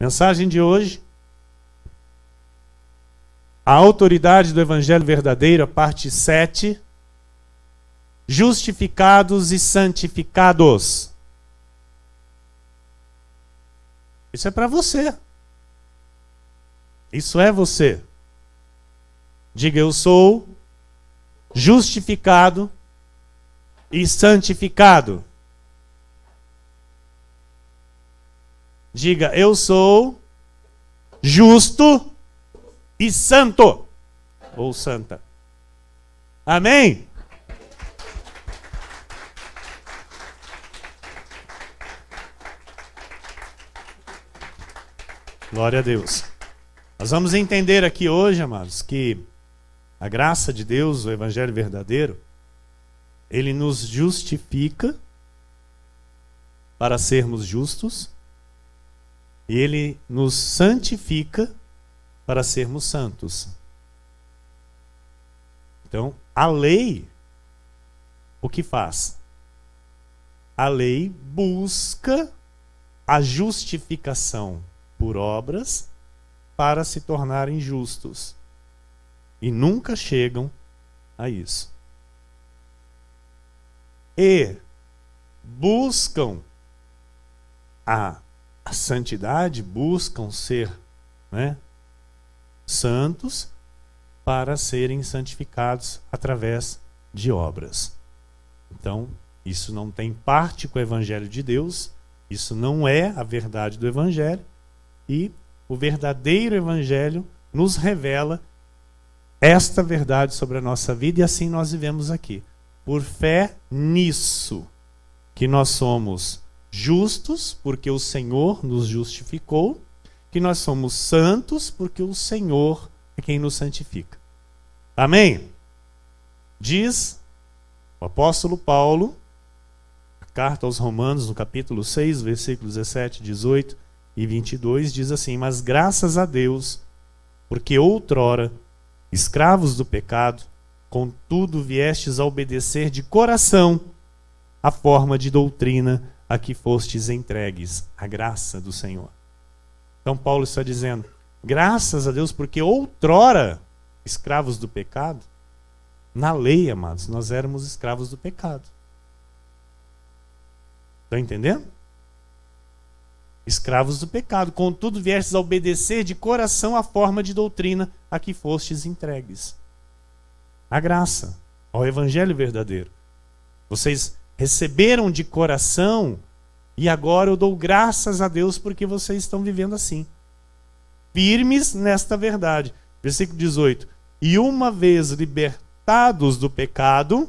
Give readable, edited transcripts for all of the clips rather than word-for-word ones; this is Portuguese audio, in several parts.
Mensagem de hoje: a autoridade do Evangelho verdadeiro, a parte 7. Justificados e santificados. Isso é para você. Isso é você. Diga: eu sou justificado e santificado. Diga: eu sou justo e santo. Ou santa. Amém? Glória a Deus. Nós vamos entender aqui hoje, amados, que a graça de Deus, o Evangelho verdadeiro, ele nos justifica para sermos justos e ele nos santifica para sermos santos. Então, a lei, o que faz? A lei busca a justificação por obras para se tornarem justos. E nunca chegam a isso. E buscam a santidade, buscam ser, santos para serem santificados através de obras. Então, isso não tem parte com o Evangelho de Deus, isso não é a verdade do Evangelho, e o verdadeiro Evangelho nos revela esta verdade sobre a nossa vida, e assim nós vivemos aqui. Por fé nisso, que nós somos justos, porque o Senhor nos justificou, que nós somos santos, porque o Senhor é quem nos santifica. Amém? Diz o apóstolo Paulo, a carta aos Romanos, no capítulo 6, versículos 17, 18 e 22, diz assim: mas graças a Deus, porque outrora, escravos do pecado, contudo viestes a obedecer de coração a forma de doutrina a que fostes entregues, a graça do Senhor. Então Paulo está dizendo, graças a Deus, porque outrora, escravos do pecado, na lei, amados, nós éramos escravos do pecado. Estão entendendo? Escravos do pecado, contudo viestes a obedecer de coração a forma de doutrina a que fostes entregues. A graça, ao Evangelho verdadeiro. Vocês receberam de coração e agora eu dou graças a Deus porque vocês estão vivendo assim. Firmes nesta verdade. Versículo 18. E uma vez libertados do pecado,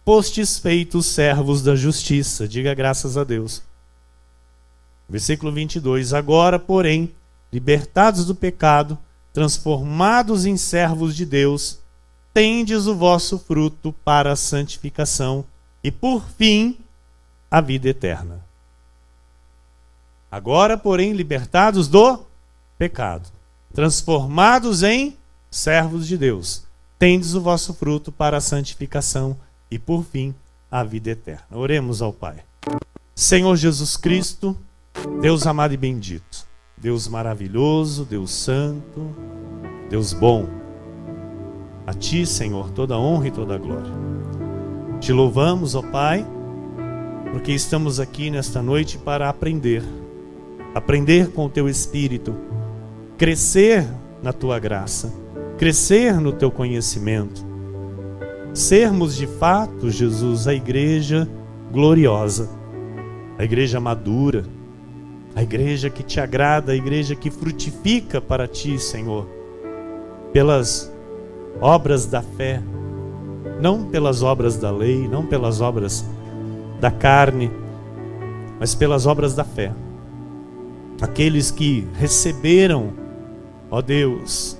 fostes feitos servos da justiça. Diga graças a Deus. Versículo 22. Agora, porém, libertados do pecado, transformados em servos de Deus, tendes o vosso fruto para a santificação e, por fim, a vida eterna. Agora, porém, libertados do pecado, transformados em servos de Deus, tendes o vosso fruto para a santificação e, por fim, a vida eterna. Oremos ao Pai. Senhor Jesus Cristo, Deus amado e bendito, Deus maravilhoso, Deus santo, Deus bom, a Ti, Senhor, toda a honra e toda a glória. Te louvamos, ó Pai, porque estamos aqui nesta noite para aprender com o Teu Espírito, crescer na Tua graça, crescer no Teu conhecimento, sermos de fato, Jesus, a igreja gloriosa, a igreja madura, a igreja que Te agrada, a igreja que frutifica para Ti, Senhor, pelas obras da fé, não pelas obras da lei, não pelas obras da carne, mas pelas obras da fé. Aqueles que receberam, ó Deus,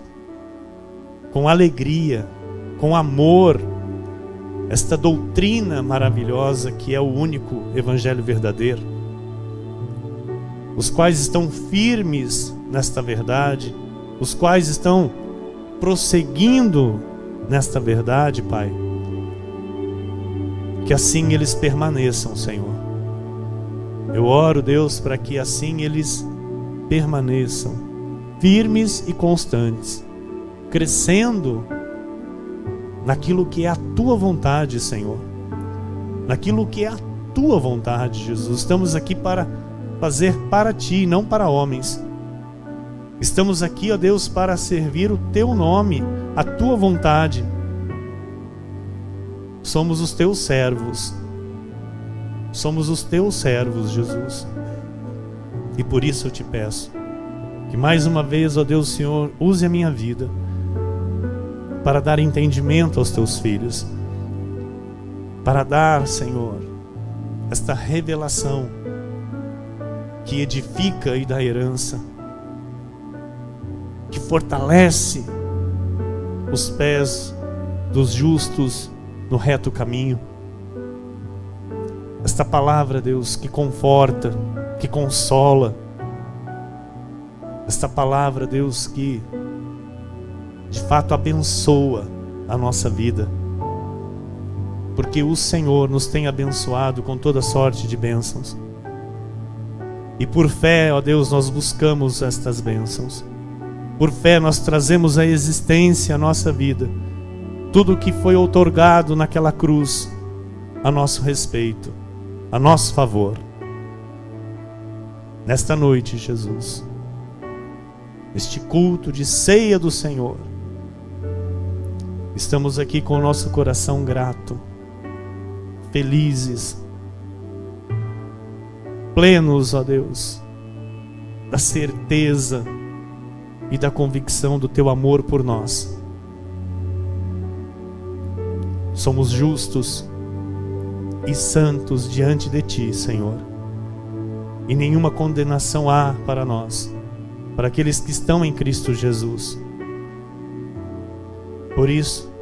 com alegria, com amor, esta doutrina maravilhosa que é o único Evangelho verdadeiro, os quais estão firmes nesta verdade, os quais estão prosseguindo nesta verdade, Pai, que assim eles permaneçam, Senhor. Eu oro, Deus, para que assim eles permaneçam firmes e constantes, crescendo naquilo que é a tua vontade, Senhor, naquilo que é a tua vontade, Jesus. Estamos aqui para fazer para ti, não para homens. Estamos aqui, ó Deus, para servir o teu nome, a tua vontade. Somos os teus servos. Somos os teus servos, Jesus. E por isso eu te peço que mais uma vez, ó Deus, Senhor, use a minha vida para dar entendimento aos teus filhos, para dar, Senhor, esta revelação que edifica e dá herança, que fortalece os pés dos justos no reto caminho. Esta palavra, Deus, que conforta, que consola. Esta palavra, Deus, que de fato abençoa a nossa vida. Porque o Senhor nos tem abençoado com toda sorte de bênçãos. E por fé, ó Deus, nós buscamos estas bênçãos. Por fé nós trazemos à existência a nossa vida, tudo o que foi outorgado naquela cruz a nosso respeito, a nosso favor. Nesta noite, Jesus, neste culto de ceia do Senhor, estamos aqui com o nosso coração grato, felizes, plenos, ó Deus, da certeza e da convicção do teu amor por nós. Somos justos e santos diante de ti, Senhor, e nenhuma condenação há para nós, para aqueles que estão em Cristo Jesus. Por isso,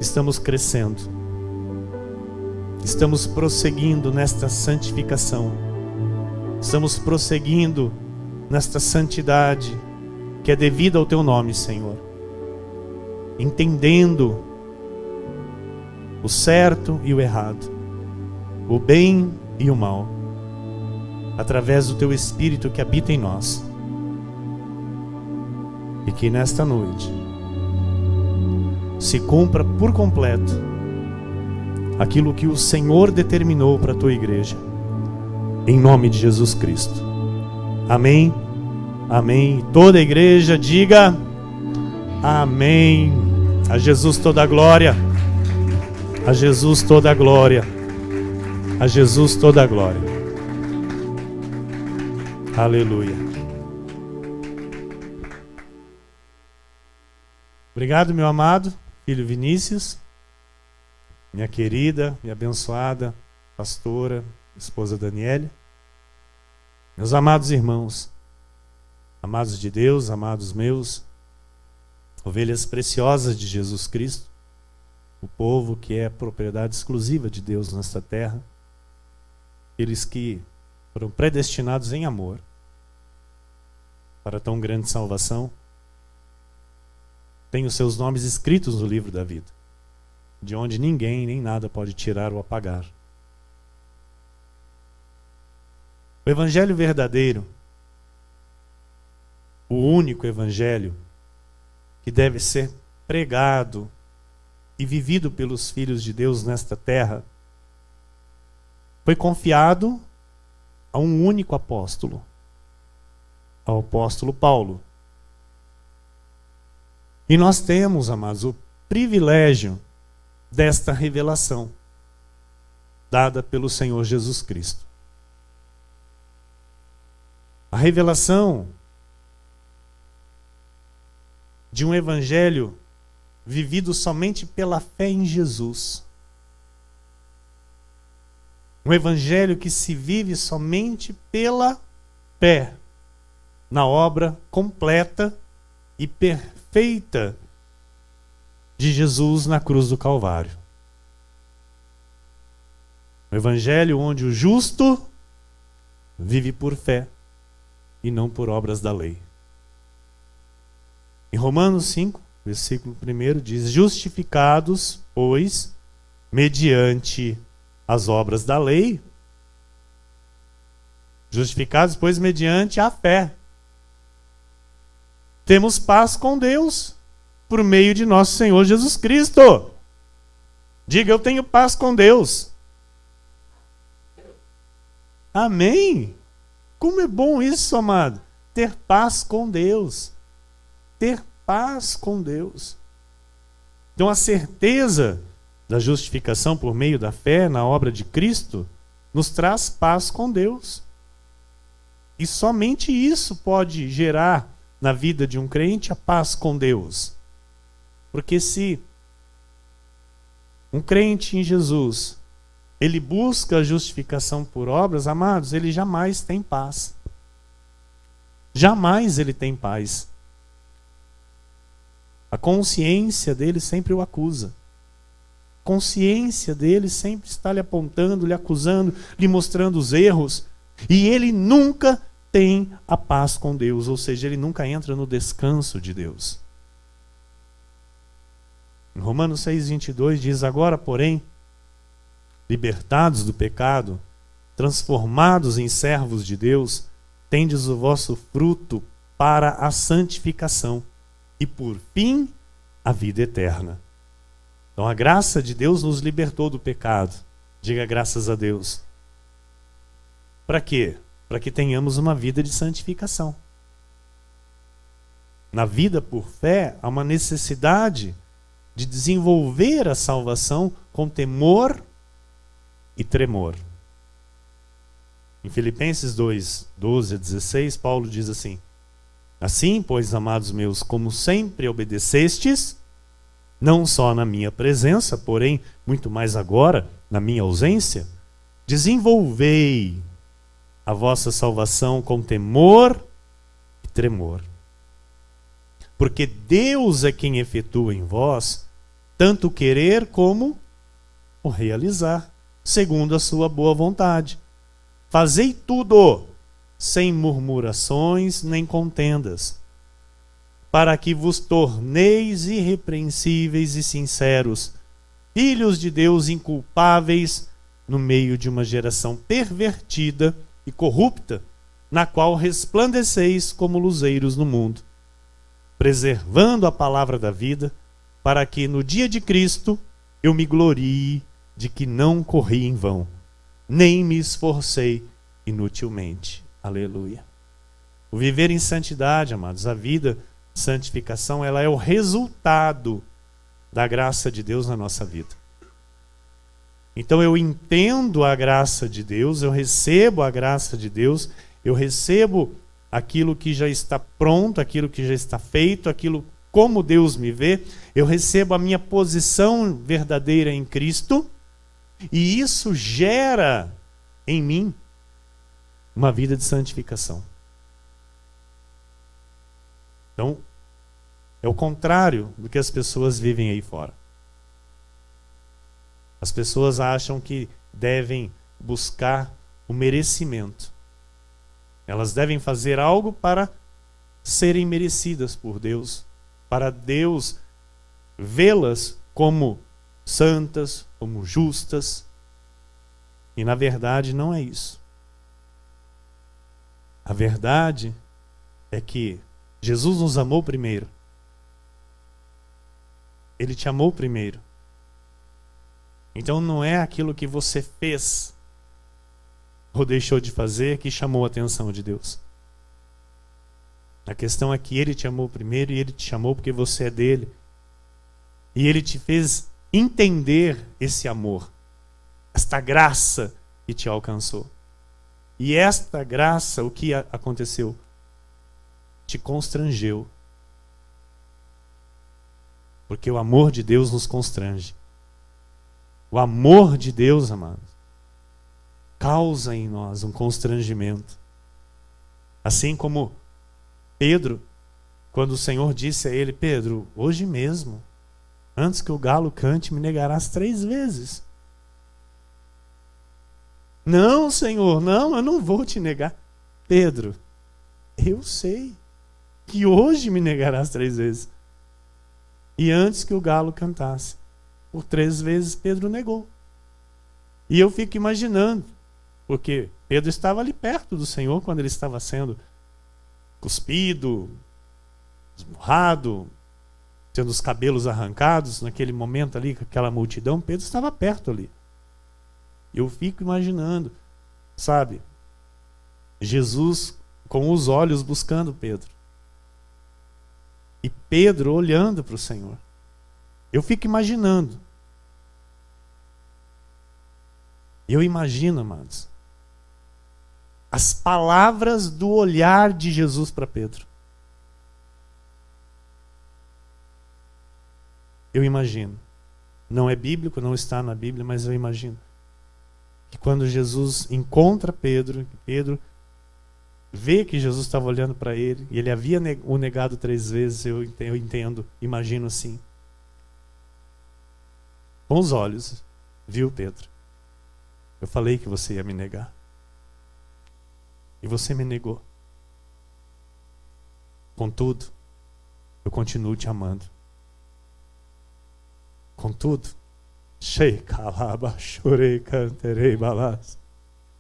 estamos crescendo, estamos prosseguindo nesta santificação, estamos prosseguindo nesta santidade que é devida ao teu nome, Senhor, entendendo o certo e o errado, o bem e o mal, através do teu Espírito que habita em nós. E que nesta noite se cumpra por completo aquilo que o Senhor determinou para a tua igreja, em nome de Jesus Cristo. Amém, amém. Toda a igreja diga amém. A Jesus toda a glória, a Jesus toda a glória, a Jesus toda a glória. Aleluia. Obrigado, meu amado filho Vinícius, minha querida e abençoada pastora, esposa Daniele, meus amados irmãos, amados de Deus, amados meus, ovelhas preciosas de Jesus Cristo, o povo que é propriedade exclusiva de Deus nesta terra, aqueles que foram predestinados em amor para tão grande salvação, têm os seus nomes escritos no livro da vida, de onde ninguém nem nada pode tirar ou apagar. O evangelho verdadeiro, o único evangelho que deve ser pregado e vivido pelos filhos de Deus nesta terra, foi confiado a um único apóstolo, ao apóstolo Paulo. E nós temos, amados, o privilégio desta revelação dada pelo Senhor Jesus Cristo. A revelação de um evangelho vivido somente pela fé em Jesus. Um evangelho que se vive somente pela fé na obra completa e perfeita de Jesus na cruz do Calvário. Um evangelho onde o justo vive por fé e não por obras da lei. Em Romanos 5, versículo 1 diz: justificados, pois, mediante as obras da lei, Justificados, pois, mediante a fé. Temos paz com Deus por meio de nosso Senhor Jesus Cristo. Diga, eu tenho paz com Deus. Amém? Como é bom isso, amado. Ter paz com Deus. Ter paz com Deus. Então a certeza da justificação por meio da fé na obra de Cristo nos traz paz com Deus. E somente isso pode gerar na vida de um crente a paz com Deus. Porque se um crente em Jesus, ele busca a justificação por obras, amados, ele jamais tem paz. Jamais ele tem paz. A consciência dele sempre o acusa. A consciência dele sempre está lhe apontando, lhe acusando, lhe mostrando os erros. E ele nunca tem a paz com Deus, ou seja, ele nunca entra no descanso de Deus. Em Romanos 6,22 diz: agora, porém, libertados do pecado, transformados em servos de Deus, tendes o vosso fruto para a santificação e, por fim, a vida eterna. Então, a graça de Deus nos libertou do pecado. Diga graças a Deus. Para quê? Para que tenhamos uma vida de santificação. Na vida por fé, há uma necessidade de desenvolver a salvação com temor e tremor. Em Filipenses 2, 12 a 16, Paulo diz assim: assim, pois, amados meus, como sempre obedecestes, não só na minha presença, porém, muito mais agora, na minha ausência, desenvolvei a vossa salvação com temor e tremor. Porque Deus é quem efetua em vós tanto o querer como o realizar, segundo a sua boa vontade. Fazei tudo sem murmurações nem contendas, para que vos torneis irrepreensíveis e sinceros, filhos de Deus inculpáveis no meio de uma geração pervertida e corrupta, na qual resplandeceis como luzeiros no mundo, preservando a palavra da vida, para que no dia de Cristo eu me glorie de que não corri em vão, nem me esforcei inutilmente. Aleluia. O viver em santidade, amados, a vida de santificação, ela é o resultado da graça de Deus na nossa vida. Então eu entendo a graça de Deus, eu recebo a graça de Deus, eu recebo aquilo que já está pronto, aquilo que já está feito, aquilo como Deus me vê, eu recebo a minha posição verdadeira em Cristo, e isso gera em mim uma vida de santificação. Então, é o contrário do que as pessoas vivem aí fora. As pessoas acham que devem buscar o merecimento. Elas devem fazer algo para serem merecidas por Deus, para Deus vê-las como santas, como justas. E na verdade não é isso. A verdade é que Jesus nos amou primeiro. Ele te amou primeiro. Então não é aquilo que você fez ou deixou de fazer que chamou a atenção de Deus. A questão é que Ele te amou primeiro, e Ele te chamou porque você é dele. E Ele te fez entender esse amor, esta graça que te alcançou. E esta graça, o que aconteceu? Te constrangeu. Porque o amor de Deus nos constrange. O amor de Deus, amados, causa em nós um constrangimento. Assim como Pedro, quando o Senhor disse a ele: Pedro, hoje mesmo, antes que o galo cante, me negarás 3 vezes. Não, Senhor, não, eu não vou te negar. Pedro, eu sei que hoje me negarás 3 vezes. E antes que o galo cantasse, por 3 vezes Pedro negou. E eu fico imaginando porque Pedro estava ali perto do Senhor quando ele estava sendo cuspido, esmurrado, tendo os cabelos arrancados, naquele momento ali, com aquela multidão. Pedro estava perto ali. Eu fico imaginando, sabe, Jesus com os olhos buscando Pedro. E Pedro olhando para o Senhor. Eu fico imaginando. Eu imagino, amados, as palavras do olhar de Jesus para Pedro. Eu imagino. Não é bíblico, não está na Bíblia, mas eu imagino que quando Jesus encontra Pedro, Pedro vê que Jesus estava olhando para ele, e ele havia o negado 3 vezes, eu entendo, imagino assim. Com os olhos, viu Pedro? Eu falei que você ia me negar. E você me negou. Contudo, eu continuo te amando. Contudo,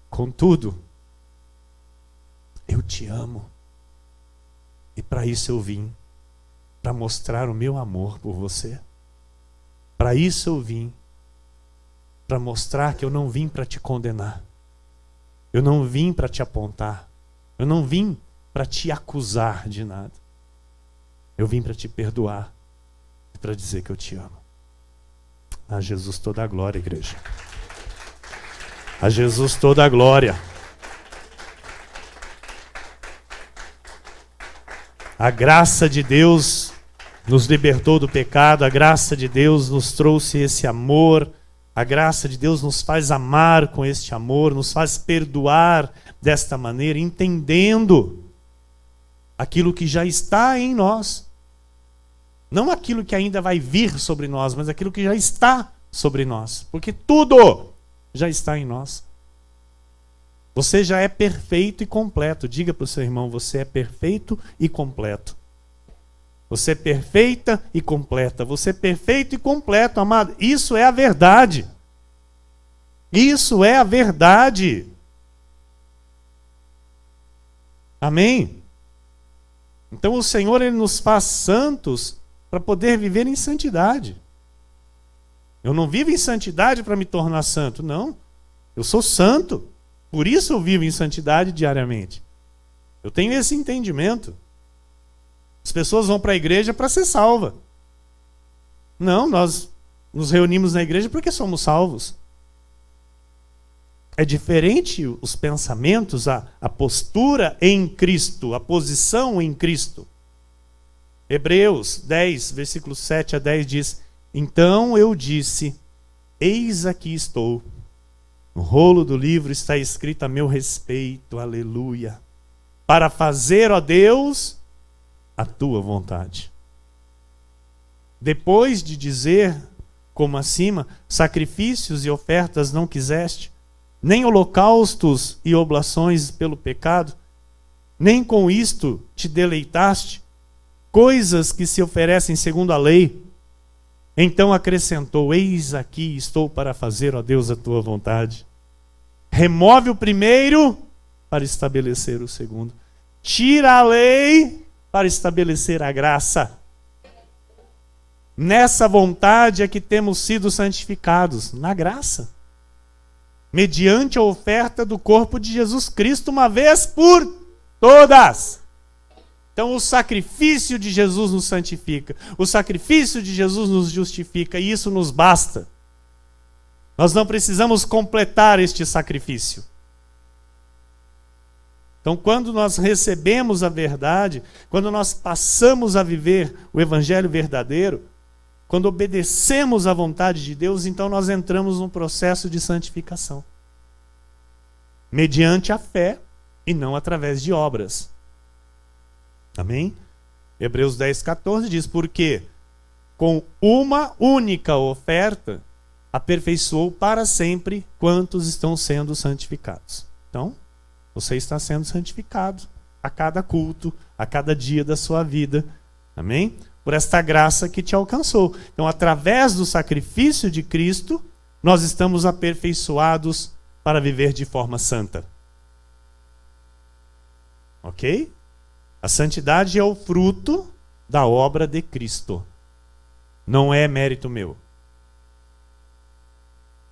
contudo, eu te amo. E para isso eu vim, para mostrar o meu amor por você. Para isso eu vim, para mostrar que eu não vim para te condenar. Eu não vim para te apontar. Eu não vim para te acusar de nada. Eu vim para te perdoar e para dizer que eu te amo. A Jesus toda a glória, igreja. A Jesus toda a glória. A graça de Deus nos libertou do pecado, a graça de Deus nos trouxe esse amor, a graça de Deus nos faz amar com este amor, nos faz perdoar desta maneira, entendendo aquilo que já está em nós. Não aquilo que ainda vai vir sobre nós, mas aquilo que já está sobre nós. Porque tudo já está em nós. Você já é perfeito e completo. Diga para o seu irmão, você é perfeito e completo. Você é perfeita e completa. Você é perfeito e completo, amado. Isso é a verdade. Isso é a verdade. Amém? Então o Senhor, Ele nos faz santos para poder viver em santidade. Eu não vivo em santidade para me tornar santo, não. Eu sou santo. Por isso eu vivo em santidade diariamente. Eu tenho esse entendimento. As pessoas vão para a igreja para ser salva. Não, nós nos reunimos na igreja porque somos salvos. É diferente os pensamentos, a postura em Cristo, a posição em Cristo. Hebreus 10, versículos 7 a 10 diz: Então eu disse, eis aqui estou. No rolo do livro está escrito a meu respeito, aleluia, para fazer, ó Deus, a tua vontade. Depois de dizer, como acima, sacrifícios e ofertas não quiseste, nem holocaustos e oblações pelo pecado, nem com isto te deleitaste, coisas que se oferecem segundo a lei. Então acrescentou, eis aqui estou para fazer, ó Deus, a tua vontade. Remove o primeiro para estabelecer o segundo. Tira a lei para estabelecer a graça. Nessa vontade é que temos sido santificados, na graça. Mediante a oferta do corpo de Jesus Cristo, uma vez por todas. Então o sacrifício de Jesus nos santifica, o sacrifício de Jesus nos justifica, e isso nos basta. Nós não precisamos completar este sacrifício. Então, quando nós recebemos a verdade, quando nós passamos a viver o evangelho verdadeiro, quando obedecemos à vontade de Deus, então nós entramos num processo de santificação. Mediante a fé e não através de obras. Amém? Hebreus 10, 14 diz, porque com uma única oferta aperfeiçoou para sempre quantos estão sendo santificados. Então, você está sendo santificado a cada culto, a cada dia da sua vida. Amém? Por esta graça que te alcançou. Então, através do sacrifício de Cristo, nós estamos aperfeiçoados para viver de forma santa. Ok? A santidade é o fruto da obra de Cristo. Não é mérito meu.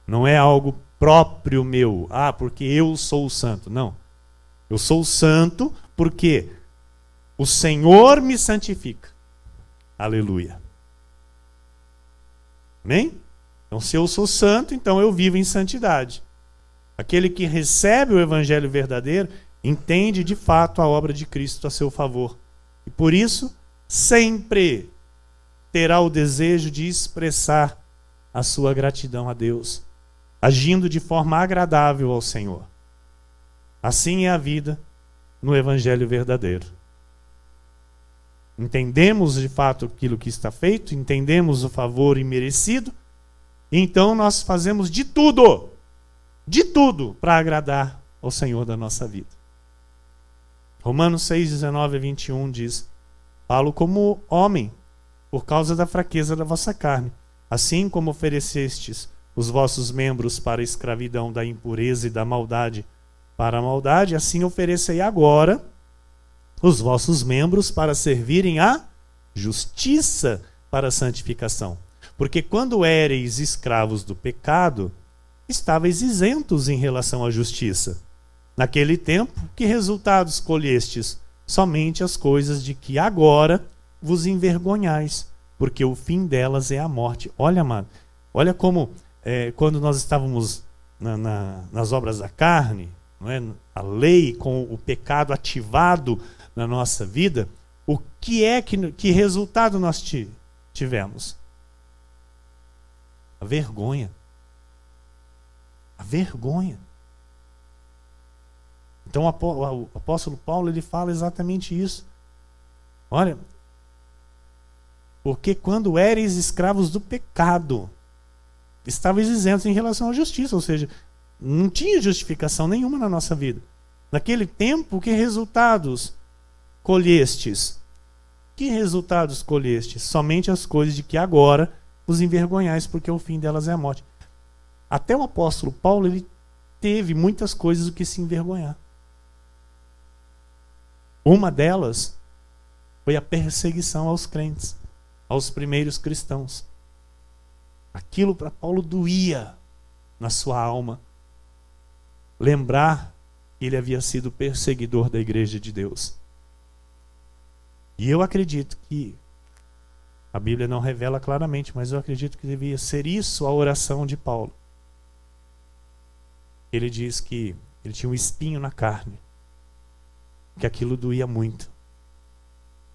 Não é algo próprio meu. Ah, porque eu sou o santo. Não. Eu sou o santo porque o Senhor me santifica. Aleluia. Amém? Então, se eu sou santo, então eu vivo em santidade. Aquele que recebe o evangelho verdadeiro entende de fato a obra de Cristo a seu favor. E por isso, sempre terá o desejo de expressar a sua gratidão a Deus, agindo de forma agradável ao Senhor. Assim é a vida no evangelho verdadeiro. Entendemos de fato aquilo que está feito, entendemos o favor imerecido, e então nós fazemos de tudo para agradar ao Senhor da nossa vida. Romanos 6, 19 a 21 diz: falo como homem, por causa da fraqueza da vossa carne. Assim como oferecestes os vossos membros para a escravidão da impureza e da maldade para a maldade, assim oferecei agora os vossos membros para servirem à justiça para a santificação. Porque quando éreis escravos do pecado, estáveis isentos em relação à justiça. Naquele tempo, que resultados colhestes? Somente as coisas de que agora vos envergonhais, porque o fim delas é a morte. Olha, amado, olha como quando nós estávamos nas obras da carne, não é? A lei com o pecado ativado na nossa vida, o que resultado nós tivemos? A vergonha. A vergonha. Então o apóstolo Paulo ele fala exatamente isso. Olha, porque quando éreis escravos do pecado, estavais isentos em relação à justiça, ou seja, não tinha justificação nenhuma na nossa vida. Naquele tempo, que resultados colhestes? Que resultados colhestes? Somente as coisas de que agora os envergonhais, porque o fim delas é a morte. Até o apóstolo Paulo, ele teve muitas coisas do que se envergonhar. Uma delas foi a perseguição aos crentes, aos primeiros cristãos. Aquilo para Paulo doía na sua alma. Lembrar que ele havia sido perseguidor da igreja de Deus. E eu acredito que a Bíblia não revela claramente, mas eu acredito que devia ser isso a oração de Paulo. Ele diz que ele tinha um espinho na carne, que aquilo doía muito,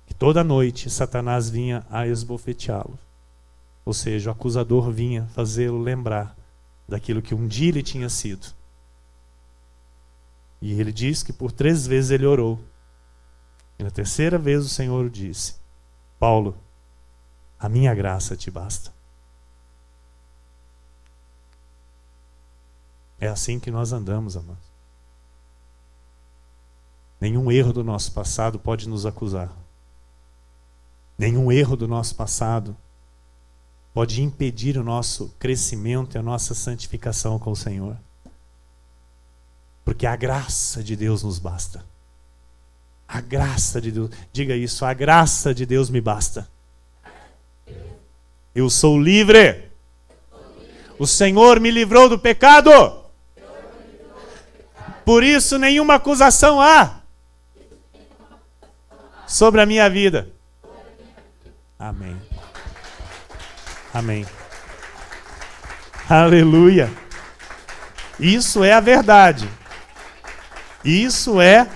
que toda noite Satanás vinha a esbofeteá-lo, ou seja, o acusador vinha fazê-lo lembrar daquilo que um dia ele tinha sido. E ele diz que por 3 vezes ele orou, e na 3ª vez o Senhor disse: Paulo, a minha graça te basta. É assim que nós andamos, amados. Nenhum erro do nosso passado pode nos acusar. Nenhum erro do nosso passado pode impedir o nosso crescimento e a nossa santificação com o Senhor. Porque a graça de Deus nos basta. A graça de Deus. Diga isso, a graça de Deus me basta. Eu sou livre. O Senhor me livrou do pecado. Por isso nenhuma acusação há sobre a minha vida. Amém. Amém. Aleluia. Isso é a verdade. Isso é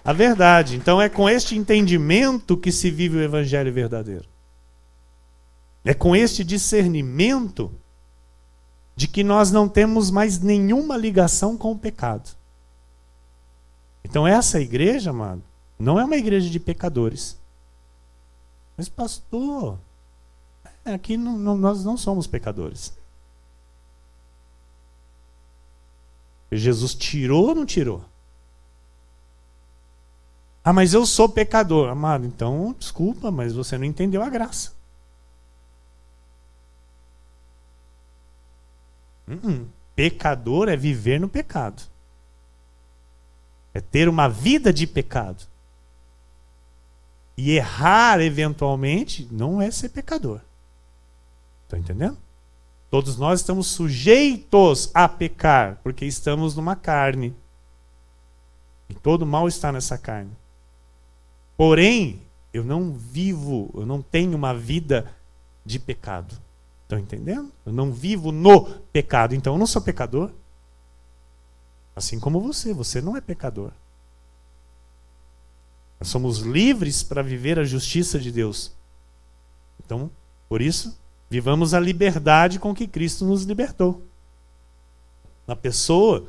a verdade. Então é com este entendimento que se vive o evangelho verdadeiro. É com este discernimento de que nós não temos mais nenhuma ligação com o pecado. Então essa igreja, amado, não é uma igreja de pecadores. Mas pastor, aqui nós não somos pecadores. Jesus tirou ou não tirou? Ah, mas eu sou pecador. Amado, então desculpa, mas você não entendeu a graça. Pecador é viver no pecado. É ter uma vida de pecado. E errar eventualmente não é ser pecador. Está entendendo? Todos nós estamos sujeitos a pecar, porque estamos numa carne. E todo mal está nessa carne. Porém, eu não tenho uma vida de pecado. Estão entendendo? Eu não vivo no pecado, então eu não sou pecador. Assim como você não é pecador. Nós somos livres para viver a justiça de Deus. Então, por isso, vivamos a liberdade com que Cristo nos libertou. A pessoa,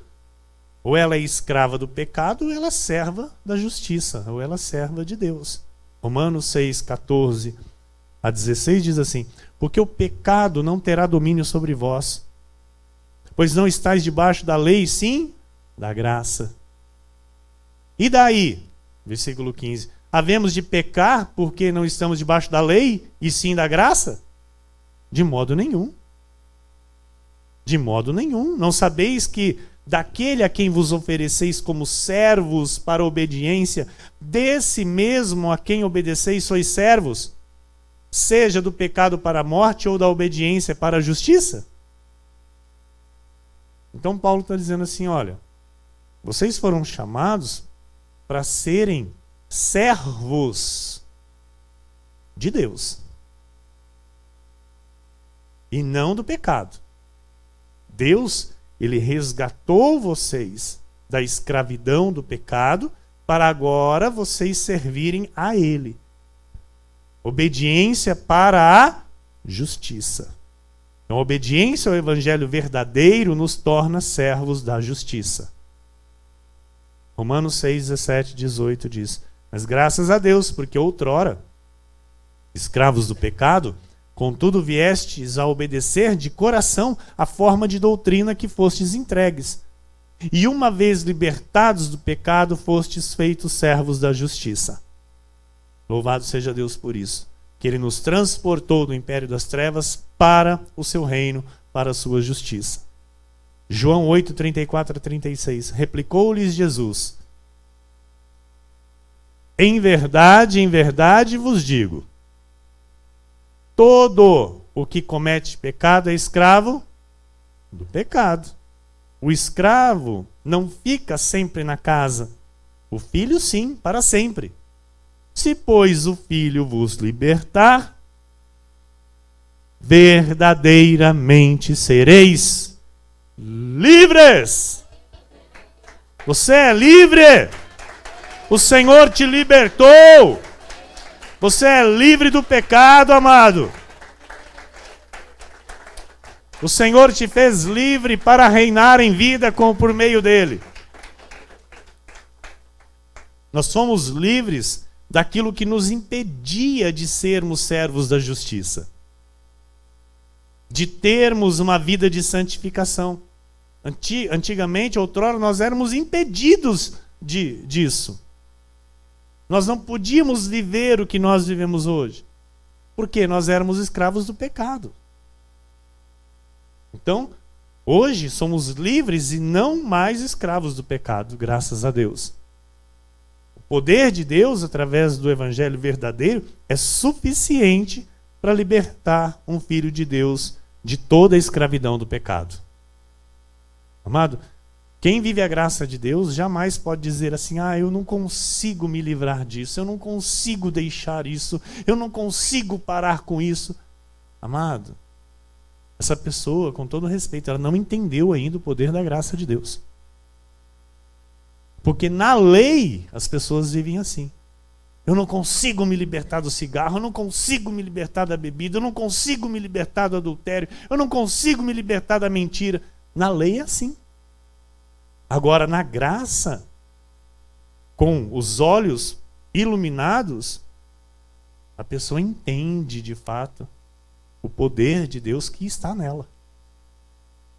ou ela é escrava do pecado, ou ela é serva da justiça, ou ela é serva de Deus. Romanos 6, 14 a 16 diz assim: porque o pecado não terá domínio sobre vós, pois não estáis debaixo da lei, sim da graça. E daí? Versículo 15. Havemos de pecar porque não estamos debaixo da lei e sim da graça? De modo nenhum. De modo nenhum. Não sabeis que daquele a quem vos ofereceis como servos para a obediência, desse mesmo a quem obedeceis sois servos, seja do pecado para a morte ou da obediência para a justiça? Então Paulo está dizendo assim, olha, vocês foram chamados para serem servos de Deus e não do pecado. Deus, ele resgatou vocês da escravidão do pecado para agora vocês servirem a ele. Obediência para a justiça. Então, a obediência ao evangelho verdadeiro nos torna servos da justiça. Romanos 6, 17, 18 diz: mas graças a Deus, porque outrora, escravos do pecado, contudo viestes a obedecer de coração a forma de doutrina que fostes entregues. E uma vez libertados do pecado, fostes feitos servos da justiça. Louvado seja Deus por isso, que Ele nos transportou do império das trevas para o seu reino, para a sua justiça. João 8, 34 a 36. Replicou-lhes Jesus: em verdade vos digo, todo o que comete pecado é escravo do pecado. O escravo não fica sempre na casa, o filho sim, para sempre. Se, pois, o filho vos libertar, verdadeiramente sereis livres. Você é livre. O Senhor te libertou. Você é livre do pecado, amado. O Senhor te fez livre para reinar em vida por meio dele. Nós somos livres daquilo que nos impedia de sermos servos da justiça, de termos uma vida de santificação. Antigamente, outrora, nós éramos impedidos disso. Nós não podíamos viver o que nós vivemos hoje, porque nós éramos escravos do pecado. Então, hoje somos livres e não mais escravos do pecado, graças a Deus. O poder de Deus, através do evangelho verdadeiro, é suficiente para libertar um filho de Deus de toda a escravidão do pecado. Amado, quem vive a graça de Deus jamais pode dizer assim: eu não consigo me livrar disso, eu não consigo deixar isso, eu não consigo parar com isso. Amado, essa pessoa, com todo respeito, ela não entendeu ainda o poder da graça de Deus. Porque na lei as pessoas vivem assim. Eu não consigo me libertar do cigarro, eu não consigo me libertar da bebida, eu não consigo me libertar do adultério, eu não consigo me libertar da mentira. Na lei é assim. Agora, na graça, com os olhos iluminados, a pessoa entende de fato o poder de Deus que está nela.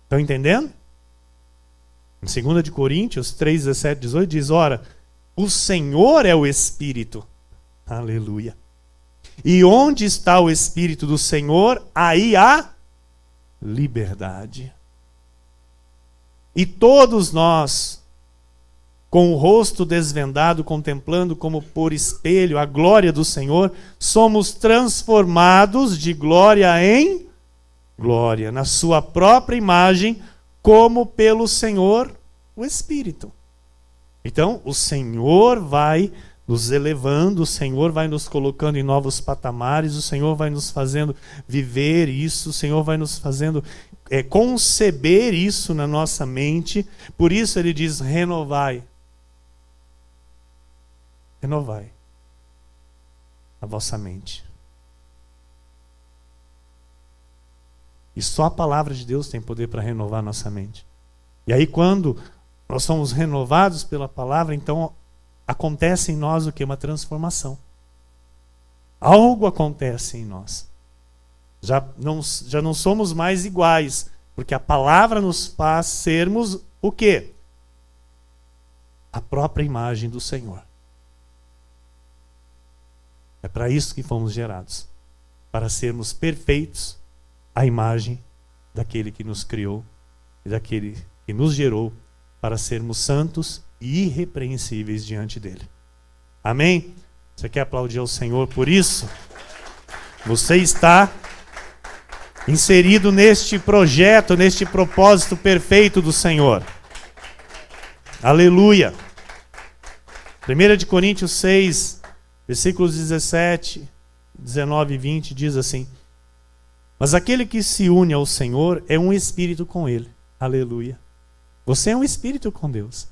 Estão entendendo? Em 2 de Coríntios 3, 17, 18 diz: ora, o Senhor é o Espírito. Aleluia. E onde está o Espírito do Senhor, aí há liberdade. E todos nós, com o rosto desvendado, contemplando como por espelho a glória do Senhor, somos transformados de glória em glória, na sua própria imagem, como pelo Senhor, o Espírito. Então, o Senhor vai nos elevando, o Senhor vai nos colocando em novos patamares, o Senhor vai nos fazendo viver isso, o Senhor vai nos fazendo conceber isso na nossa mente. Por isso ele diz: renovai. Renovai a vossa mente. E só a palavra de Deus tem poder para renovar nossa mente. E aí, quando nós somos renovados pela palavra, então acontece em nós o que? Uma transformação. Algo acontece em nós. Já não somos mais iguais, porque a palavra nos faz sermos o quê? A própria imagem do Senhor. É para isso que fomos gerados, para sermos perfeitos à imagem daquele que nos criou e daquele que nos gerou, para sermos santos e irrepreensíveis diante dele. Amém? Você quer aplaudir ao Senhor por isso? Você está inserido neste projeto, neste propósito perfeito do Senhor. Aleluia! 1 Coríntios 6, versículos 17, 19 e 20 diz assim: mas aquele que se une ao Senhor é um espírito com Ele. Aleluia! Você é um espírito com Deus.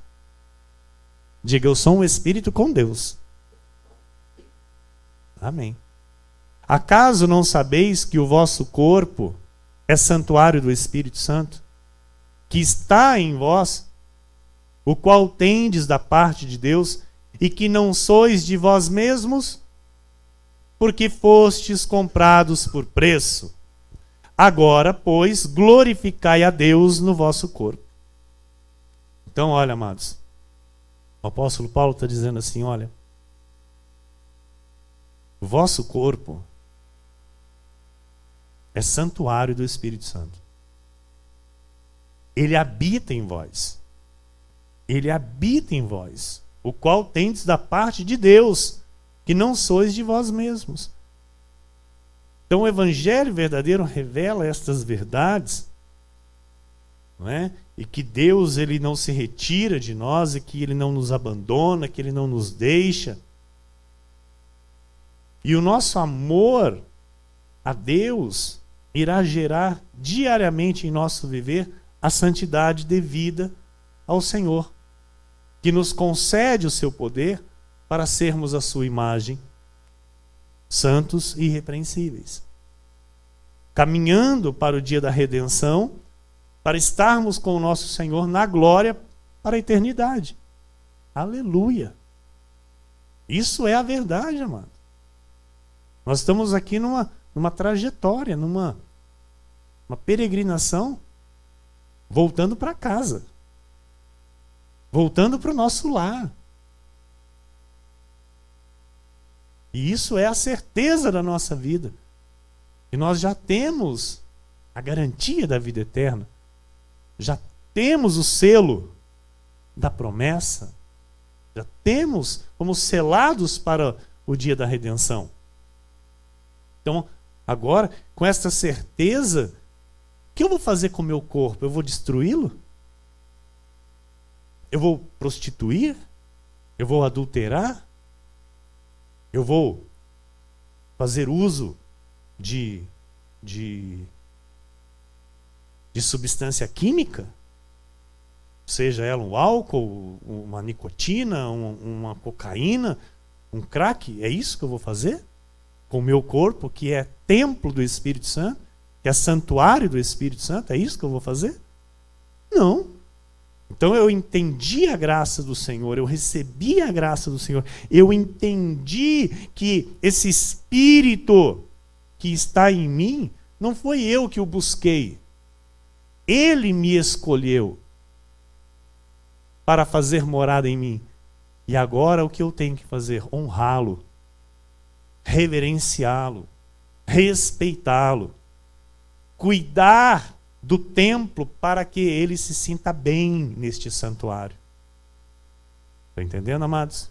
Diga: eu sou um espírito com Deus. Amém. Acaso não sabeis que o vosso corpo é santuário do Espírito Santo, que está em vós, o qual tendes da parte de Deus, e que não sois de vós mesmos, porque fostes comprados por preço? Agora, pois, glorificai a Deus no vosso corpo. Então, olha, amados, o apóstolo Paulo está dizendo assim: olha, o vosso corpo é santuário do Espírito Santo. Ele habita em vós. Ele habita em vós, o qual tendes da parte de Deus, que não sois de vós mesmos. Então o Evangelho verdadeiro revela estas verdades, não é? E que Deus, ele não se retira de nós, e que ele não nos abandona, que ele não nos deixa. E o nosso amor a Deus irá gerar diariamente em nosso viver a santidade devida ao Senhor, que nos concede o seu poder para sermos a sua imagem, santos e irrepreensíveis, caminhando para o dia da redenção, para estarmos com o nosso Senhor na glória para a eternidade. Aleluia! Isso é a verdade, amado. Nós estamos aqui numa trajetória, numa peregrinação, voltando para casa, voltando para o nosso lar. E isso é a certeza da nossa vida. E nós já temos a garantia da vida eterna. Já temos o selo da promessa. Já temos como selados para o dia da redenção. Então, agora, com esta certeza, o que eu vou fazer com o meu corpo? Eu vou destruí-lo? Eu vou prostituir? Eu vou adulterar? Eu vou fazer uso de substância química? Seja ela um álcool, uma nicotina, uma cocaína, um crack? É isso que eu vou fazer com o meu corpo, que é templo do Espírito Santo, que é santuário do Espírito Santo? É isso que eu vou fazer? Não. Então eu entendi a graça do Senhor, eu recebi a graça do Senhor, eu entendi que esse Espírito que está em mim, não foi eu que o busquei. Ele me escolheu para fazer morada em mim. E agora o que eu tenho que fazer? Honrá-lo, reverenciá-lo, respeitá-lo, cuidar do templo para que ele se sinta bem neste santuário. Está entendendo, amados?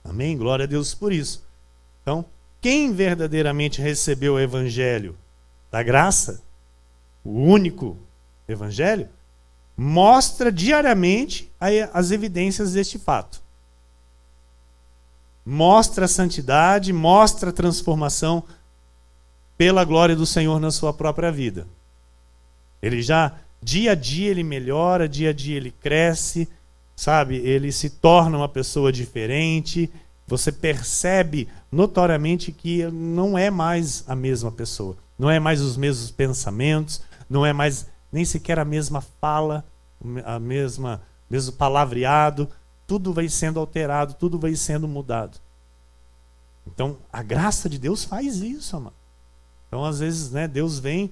Amém? Glória a Deus por isso. Então, quem verdadeiramente recebeu o evangelho da graça, o único evangelho, mostra diariamente as evidências deste fato. Mostra a santidade, mostra a transformação pela glória do Senhor na sua própria vida. Ele já, dia a dia, ele melhora, dia a dia ele cresce, sabe? Ele se torna uma pessoa diferente. Você percebe notoriamente que não é mais a mesma pessoa. Não é mais os mesmos pensamentos, não é mais nem sequer a mesma fala, mesmo palavreado. Tudo vai sendo alterado, tudo vai sendo mudado. Então, a graça de Deus faz isso, amado. Então, às vezes, né, Deus vem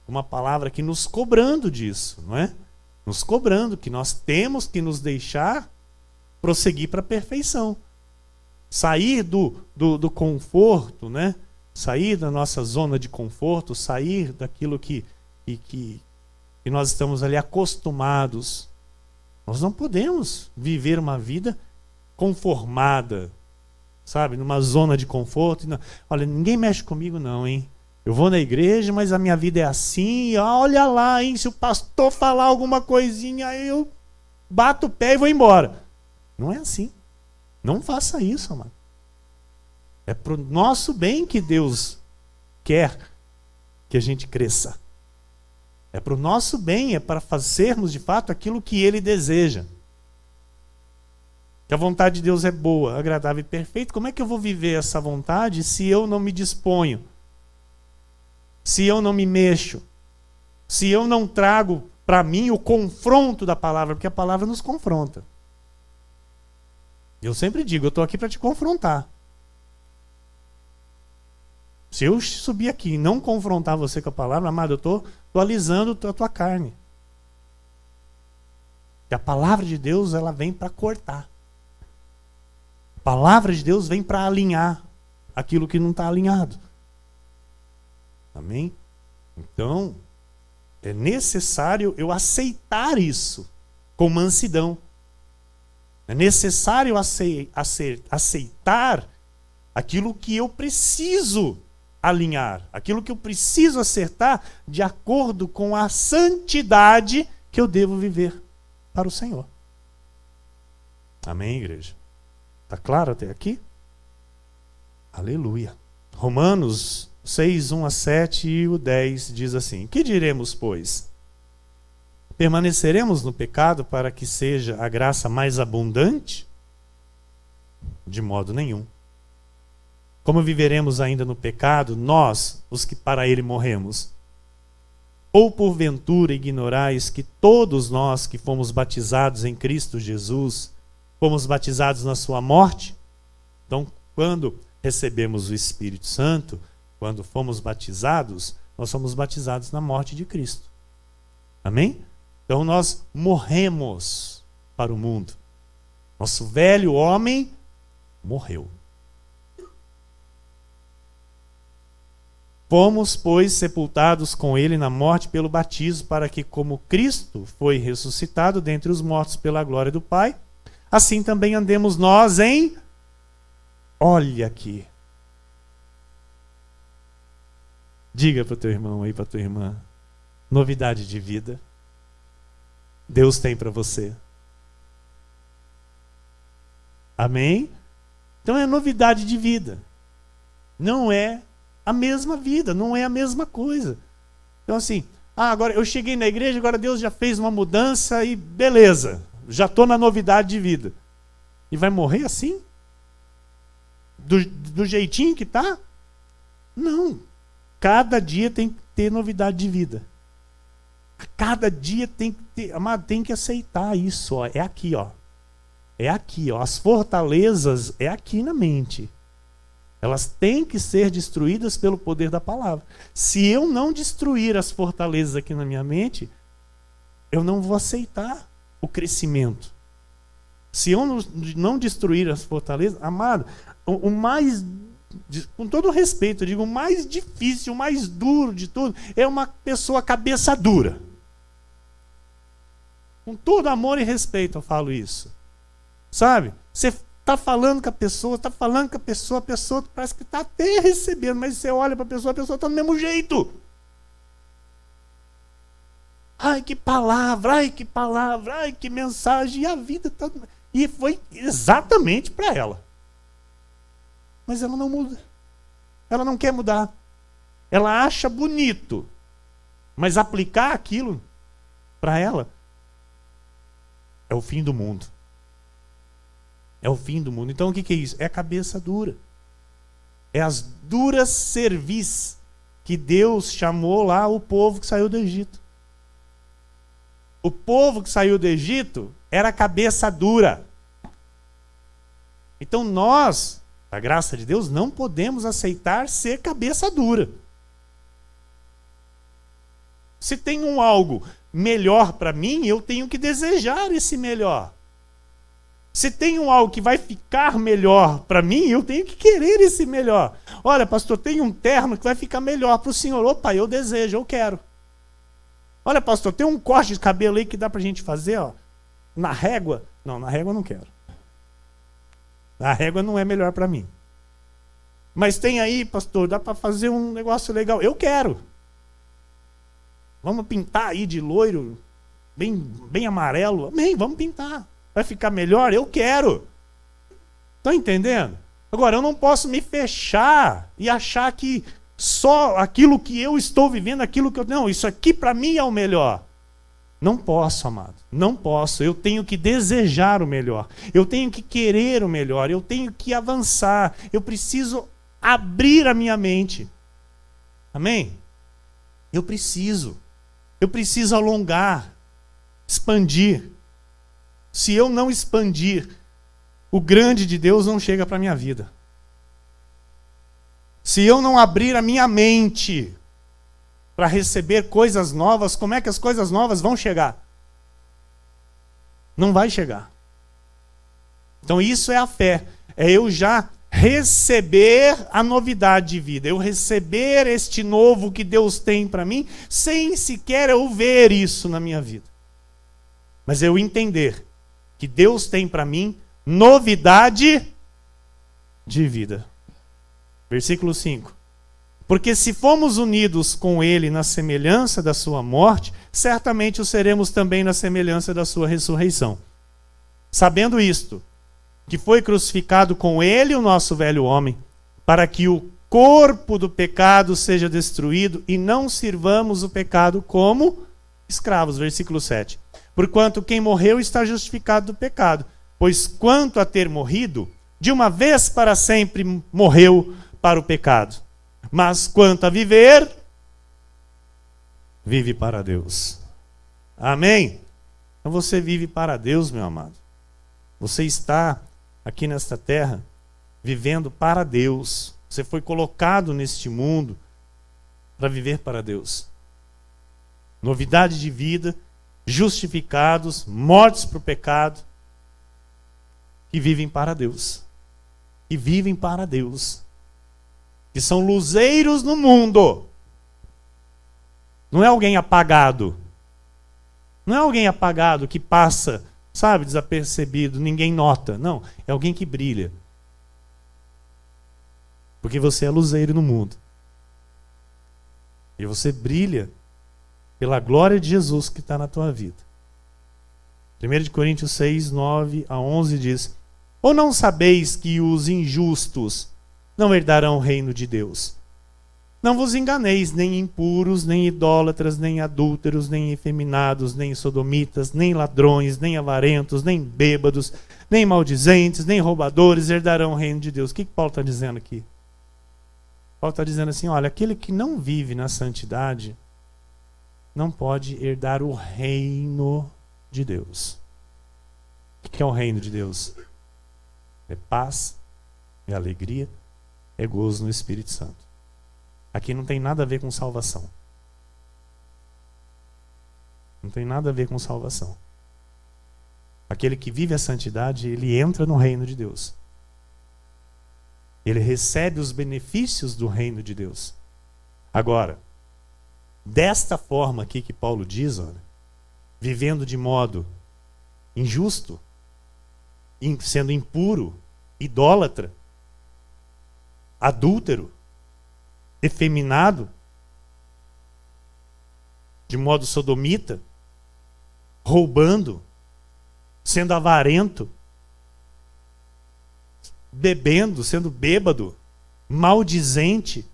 com uma palavra aqui nos cobrando disso, não é? Nos cobrando que nós temos que nos deixar prosseguir para a perfeição. Sair do conforto, né? Sair da nossa zona de conforto, sair daquilo que nós estamos ali acostumados. Nós não podemos viver uma vida conformada, sabe? Numa zona de conforto. Olha, ninguém mexe comigo não, hein? Eu vou na igreja, mas a minha vida é assim. Olha lá, hein? Se o pastor falar alguma coisinha, aí eu bato o pé e vou embora. Não é assim. Não faça isso, amado. É para o nosso bem que Deus quer que a gente cresça. É para o nosso bem, é para fazermos de fato aquilo que Ele deseja. Que a vontade de Deus é boa, agradável e perfeita. Como é que eu vou viver essa vontade se eu não me disponho? Se eu não me mexo? Se eu não trago para mim o confronto da palavra? Porque a palavra nos confronta. Eu sempre digo, eu estou aqui para te confrontar. Se eu subir aqui e não confrontar você com a palavra, amado, eu estou alisando a tua carne. E a palavra de Deus, ela vem para cortar. A palavra de Deus vem para alinhar aquilo que não está alinhado. Amém? Então, é necessário eu aceitar isso com mansidão. É necessário aceitar aquilo que eu preciso alinhar, aquilo que eu preciso acertar de acordo com a santidade que eu devo viver para o Senhor. Amém, igreja? Está claro até aqui? Aleluia. Romanos 6, 1 a 7 e o 10 diz assim: que diremos, pois? Permaneceremos no pecado para que seja a graça mais abundante? De modo nenhum. Como viveremos ainda no pecado, nós, os que para ele morremos? Ou porventura ignorais que todos nós que fomos batizados em Cristo Jesus, fomos batizados na sua morte? Então, quando recebemos o Espírito Santo, quando fomos batizados, nós somos batizados na morte de Cristo. Amém? Então nós morremos para o mundo. Nosso velho homem morreu. Fomos, pois, sepultados com ele na morte pelo batismo, para que, como Cristo foi ressuscitado dentre os mortos pela glória do Pai, assim também andemos nós em... Olha aqui. Diga para o teu irmão aí, para a tua irmã. Novidade de vida. Deus tem para você. Amém? Então é novidade de vida. Não é a mesma vida, não é a mesma coisa. Então assim, agora eu cheguei na igreja, agora Deus já fez uma mudança e beleza, já estou na novidade de vida. E vai morrer assim? Do jeitinho que está? Não. Cada dia tem que ter novidade de vida. Cada dia tem que ter, amado, tem que aceitar isso, ó. É aqui, ó. É aqui, ó. As fortalezas é aqui na mente. Elas têm que ser destruídas pelo poder da palavra. Se eu não destruir as fortalezas aqui na minha mente, eu não vou aceitar o crescimento. Se eu não destruir as fortalezas, amado, o mais com todo respeito, eu digo, o mais difícil, o mais duro de tudo, é uma pessoa cabeça dura. Com todo amor e respeito eu falo isso. Sabe? Você está falando com a pessoa, a pessoa parece que está até recebendo, mas você olha para a pessoa está do mesmo jeito. Ai, que palavra, ai, que mensagem, e a vida está... E foi exatamente para ela. Mas ela não muda. Ela não quer mudar. Ela acha bonito. Mas aplicar aquilo para ela é o fim do mundo. É o fim do mundo. Então o que é isso? É a cabeça dura. É as duras cerviz que Deus chamou lá o povo que saiu do Egito. O povo que saiu do Egito era cabeça dura. Então nós, a graça de Deus, não podemos aceitar ser cabeça dura. Se tem algo melhor para mim, eu tenho que desejar esse melhor. Se tem algo que vai ficar melhor para mim, eu tenho que querer esse melhor. Olha, pastor, tem um terno que vai ficar melhor para o senhor. Opa, eu desejo, eu quero. Olha, pastor, tem um corte de cabelo aí que dá para a gente fazer, ó, na régua. Não, na régua eu não quero. A régua não é melhor para mim. Mas tem aí, pastor, dá para fazer um negócio legal. Eu quero. Vamos pintar aí de loiro, bem amarelo. Amém, vamos pintar. Vai ficar melhor? Eu quero. Estão entendendo? Agora, eu não posso me fechar e achar que só aquilo que eu estou vivendo, aquilo que eu... Não, isso aqui para mim é o melhor. Não posso, amado. Não posso. Eu tenho que desejar o melhor. Eu tenho que querer o melhor. Eu tenho que avançar. Eu preciso abrir a minha mente. Amém? Eu preciso alongar, expandir. Se eu não expandir, o grande de Deus não chega para a minha vida. Se eu não abrir a minha mente para receber coisas novas, como é que as coisas novas vão chegar? Não vai chegar. Então isso é a fé. É eu já receber a novidade de vida. Eu receber este novo que Deus tem para mim, sem sequer eu ver isso na minha vida. Mas eu entender que Deus tem para mim novidade de vida. Versículo 5. Porque se fomos unidos com ele na semelhança da sua morte, certamente o seremos também na semelhança da sua ressurreição. Sabendo isto, que foi crucificado com ele o nosso velho homem, para que o corpo do pecado seja destruído e não sirvamos o pecado como escravos. Versículo 7. Porquanto quem morreu está justificado do pecado, pois quanto a ter morrido, de uma vez para sempre morreu para o pecado. Mas quanto a viver, vive para Deus. Amém? Então você vive para Deus, meu amado. Você está aqui nesta terra vivendo para Deus. Você foi colocado neste mundo para viver para Deus. Novidade de vida, justificados, mortos para o pecado, e vivem para Deus. E vivem para Deus. Que são luzeiros no mundo. Não é alguém apagado. Não é alguém apagado que passa, sabe, desapercebido, ninguém nota. Não, é alguém que brilha. Porque você é luzeiro no mundo. E você brilha pela glória de Jesus que está na tua vida. 1 Coríntios 6, 9 a 11 diz: ou não sabeis que os injustos não herdarão o reino de Deus? Não vos enganeis, nem impuros, nem idólatras, nem adúlteros, nem efeminados, nem sodomitas, nem ladrões, nem avarentos, nem bêbados, nem maldizentes, nem roubadores herdarão o reino de Deus. O que Paulo está dizendo aqui? Paulo está dizendo assim, olha, aquele que não vive na santidade não pode herdar o reino de Deus. O que é o reino de Deus? É paz, é alegria, é gozo no Espírito Santo. Aqui não tem nada a ver com salvação. Não tem nada a ver com salvação. Aquele que vive a santidade, ele entra no reino de Deus. Ele recebe os benefícios do reino de Deus. Agora, desta forma aqui que Paulo diz, olha, vivendo de modo injusto, sendo impuro, idólatra, adúltero, efeminado, de modo sodomita, roubando, sendo avarento, bebendo, sendo bêbado, maldizente,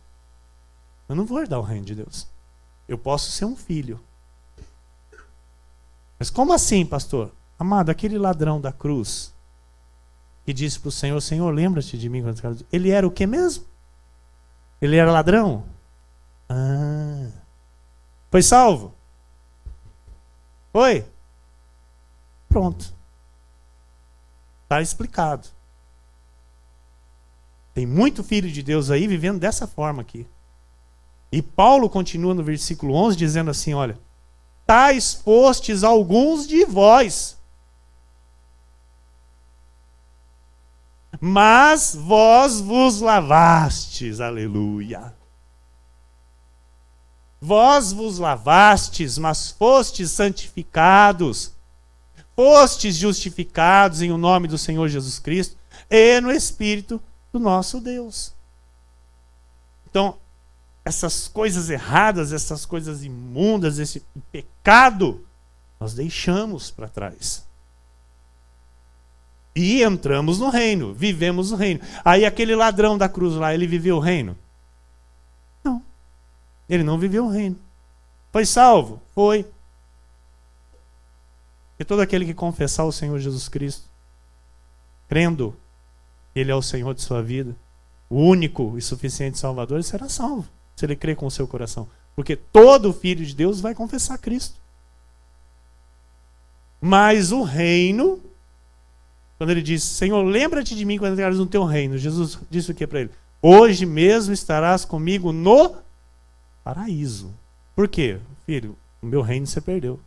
eu não vou herdar o reino de Deus. Eu posso ser um filho. Mas como assim, pastor? Amado, aquele ladrão da cruz que disse para o Senhor, Senhor, lembra-te de mim. Ele era o que mesmo? Ele era ladrão? Ah. Foi salvo? Foi? Pronto. Está explicado. Tem muito filho de Deus aí vivendo dessa forma aqui. E Paulo continua no versículo 11 dizendo assim, olha, tais fostes alguns de vós, mas vós vos lavastes, aleluia. Vós vos lavastes, mas fostes santificados, fostes justificados em o nome do Senhor Jesus Cristo e no Espírito do nosso Deus. Então, essas coisas erradas, essas coisas imundas, esse pecado, nós deixamos para trás. E entramos no reino, vivemos o reino. Aí aquele ladrão da cruz lá, ele viveu o reino? Não. Ele não viveu o reino. Foi salvo? Foi. E todo aquele que confessar o Senhor Jesus Cristo, crendo que Ele é o Senhor de sua vida, o único e suficiente Salvador, ele será salvo, se ele crer com o seu coração. Porque todo filho de Deus vai confessar Cristo. Mas o reino, quando ele diz, Senhor, lembra-te de mim quando entrares no teu reino, Jesus disse o que para ele? Hoje mesmo estarás comigo no paraíso. Por quê? Filho, o meu reino você perdeu.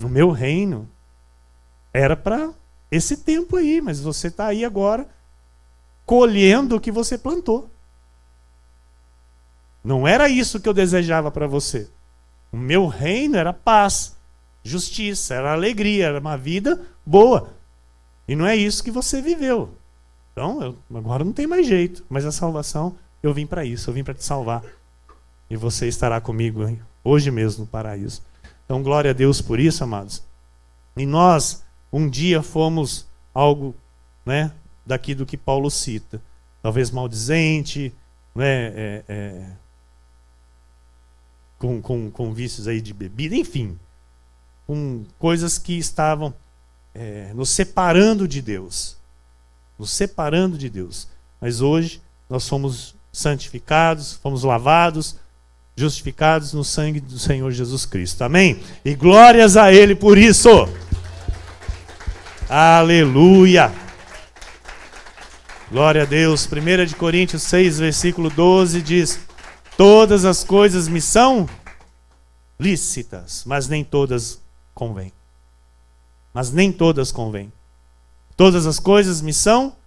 O meu reino era para esse tempo aí, mas você está aí agora colhendo o que você plantou. Não era isso que eu desejava para você. O meu reino era paz, justiça, era alegria, era uma vida boa. E não é isso que você viveu. Então, agora não tem mais jeito. Mas a salvação, eu vim para isso, eu vim para te salvar. E você estará comigo hein, hoje mesmo no paraíso. Então, glória a Deus por isso, amados. E nós, um dia, fomos algo, né, daqui do que Paulo cita. Talvez maldizente, né, com vícios aí de bebida, enfim. Com coisas que estavam nos separando de Deus. Nos separando de Deus. Mas hoje, nós somos santificados, fomos lavados, justificados no sangue do Senhor Jesus Cristo. Amém? E glórias a Ele por isso. Aleluia. Glória a Deus. 1 Coríntios 6, versículo 12 diz, todas as coisas me são lícitas, mas nem todas convêm. Mas nem todas convêm. Todas as coisas me são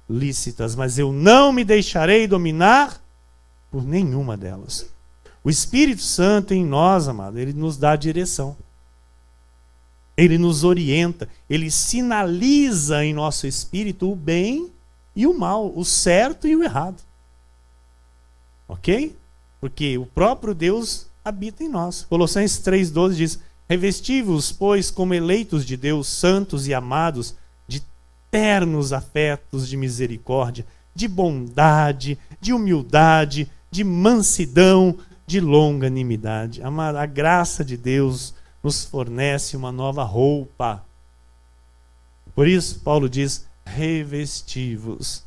lícitas, mas eu não me deixarei dominar por nenhuma delas. O Espírito Santo em nós, amado, ele nos dá direção. Ele nos orienta, ele sinaliza em nosso espírito o bem e o mal, o certo e o errado. Ok? Porque o próprio Deus habita em nós. Colossenses 3,12 diz, revesti-vos, pois, como eleitos de Deus, santos e amados, de ternos afetos de misericórdia, de bondade, de humildade, de mansidão, de longanimidade. Amado, a graça de Deus nos fornece uma nova roupa. Por isso, Paulo diz, revesti-vos.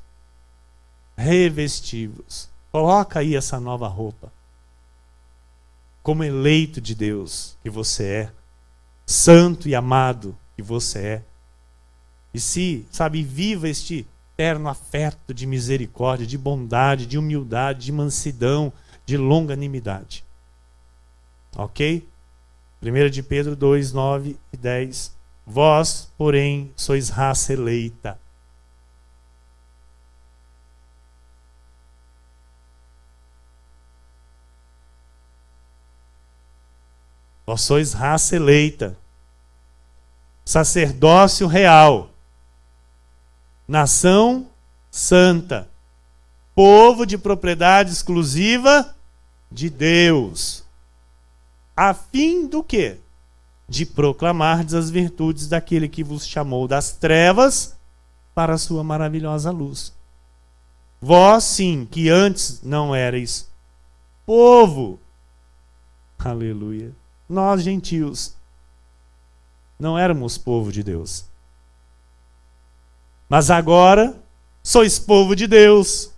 Revesti-vos. Coloca aí essa nova roupa. Como eleito de Deus que você é, santo e amado que você é. E se, sabe, viva este eterno afeto de misericórdia, de bondade, de humildade, de mansidão, de longanimidade. Ok? 1 de Pedro 2, 9 e 10. Vós, porém, sois raça eleita. Vós sois raça eleita, sacerdócio real, nação santa, povo de propriedade exclusiva de Deus. A fim do quê? De proclamardes as virtudes daquele que vos chamou das trevas para a sua maravilhosa luz. Vós, sim, que antes não erais povo, aleluia, nós gentios não éramos povo de Deus, mas agora sois povo de Deus,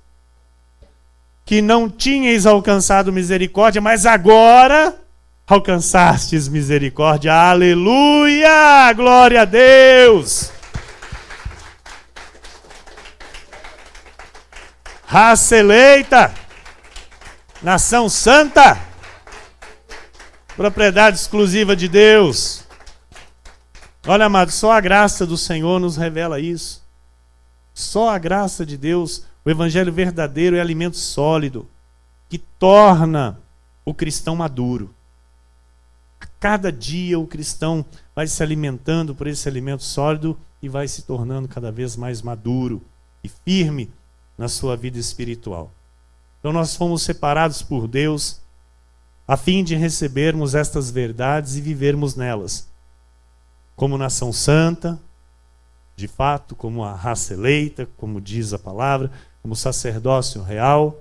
que não tinhais alcançado misericórdia, mas agora alcançastes misericórdia. Aleluia! Glória a Deus! Raça eleita, nação santa, propriedade exclusiva de Deus. Olha, amado, só a graça do Senhor nos revela isso. Só a graça de Deus, o evangelho verdadeiro é alimento sólido, que torna o cristão maduro. A cada dia o cristão vai se alimentando por esse alimento sólido e vai se tornando cada vez mais maduro e firme na sua vida espiritual. Então nós fomos separados por Deus a fim de recebermos estas verdades e vivermos nelas, como nação santa, de fato, como a raça eleita, como diz a palavra, como sacerdócio real,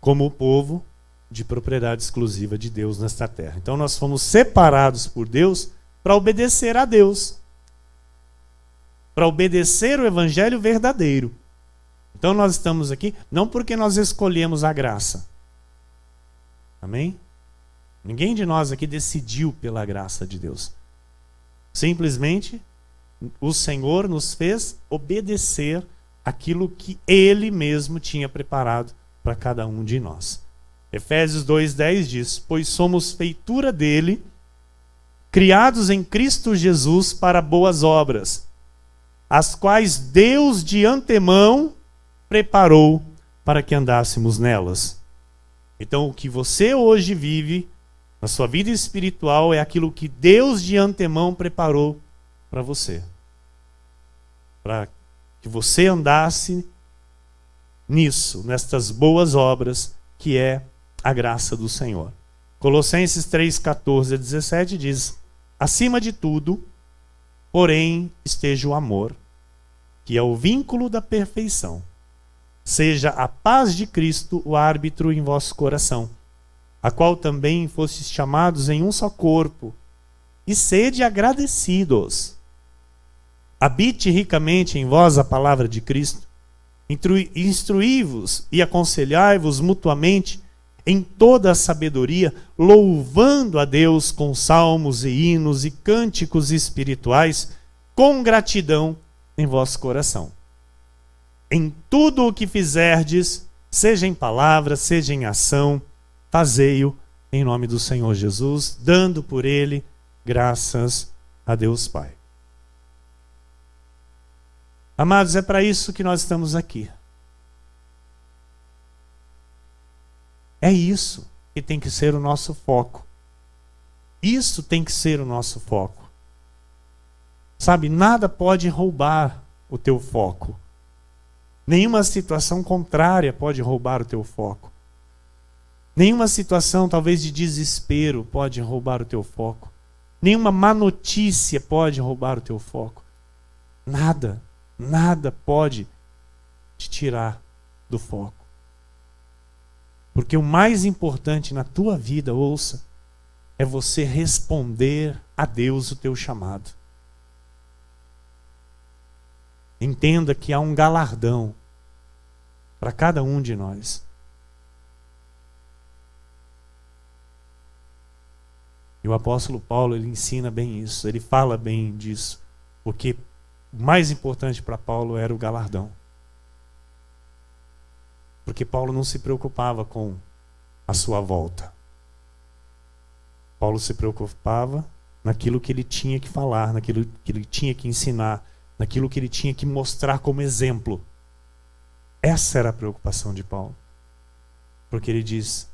como o povo de propriedade exclusiva de Deus nesta terra. Então nós fomos separados por Deus para obedecer a Deus, para obedecer o evangelho verdadeiro. Então nós estamos aqui não porque nós escolhemos a graça. Amém? Ninguém de nós aqui decidiu pela graça de Deus. Simplesmente o Senhor nos fez obedecer aquilo que Ele mesmo tinha preparado para cada um de nós. Efésios 2:10 diz: pois somos feitura dele, criados em Cristo Jesus para boas obras, as quais Deus de antemão preparou para que andássemos nelas. Então o que você hoje vive na sua vida espiritual é aquilo que Deus de antemão preparou para você, para que você andasse nisso, nestas boas obras, que é a graça do Senhor. Colossenses 3:14-17 diz: acima de tudo, porém, esteja o amor, que é o vínculo da perfeição. Seja a paz de Cristo o árbitro em vosso coração, a qual também fostes chamados em um só corpo, e sede agradecidos. Habite ricamente em vós a palavra de Cristo, instruí-vos e aconselhai-vos mutuamente em toda a sabedoria, louvando a Deus com salmos e hinos e cânticos espirituais, com gratidão em vosso coração. Em tudo o que fizerdes, seja em palavra, seja em ação, fazei-o em nome do Senhor Jesus, dando por ele graças a Deus Pai. Amados, é para isso que nós estamos aqui. É isso que tem que ser o nosso foco. Isso tem que ser o nosso foco. Sabe, nada pode roubar o teu foco. Nenhuma situação contrária pode roubar o teu foco. Nenhuma situação, talvez de desespero, pode roubar o teu foco. Nenhuma má notícia pode roubar o teu foco. Nada, nada pode te tirar do foco. Porque o mais importante na tua vida, ouça, é você responder a Deus o teu chamado. Entenda que há um galardão para cada um de nós. E o apóstolo Paulo, ele ensina bem isso, ele fala bem disso, porque o mais importante para Paulo era o galardão. Porque Paulo não se preocupava com a sua volta. Paulo se preocupava naquilo que ele tinha que falar, naquilo que ele tinha que ensinar, naquilo que ele tinha que mostrar como exemplo. Essa era a preocupação de Paulo. Porque ele diz: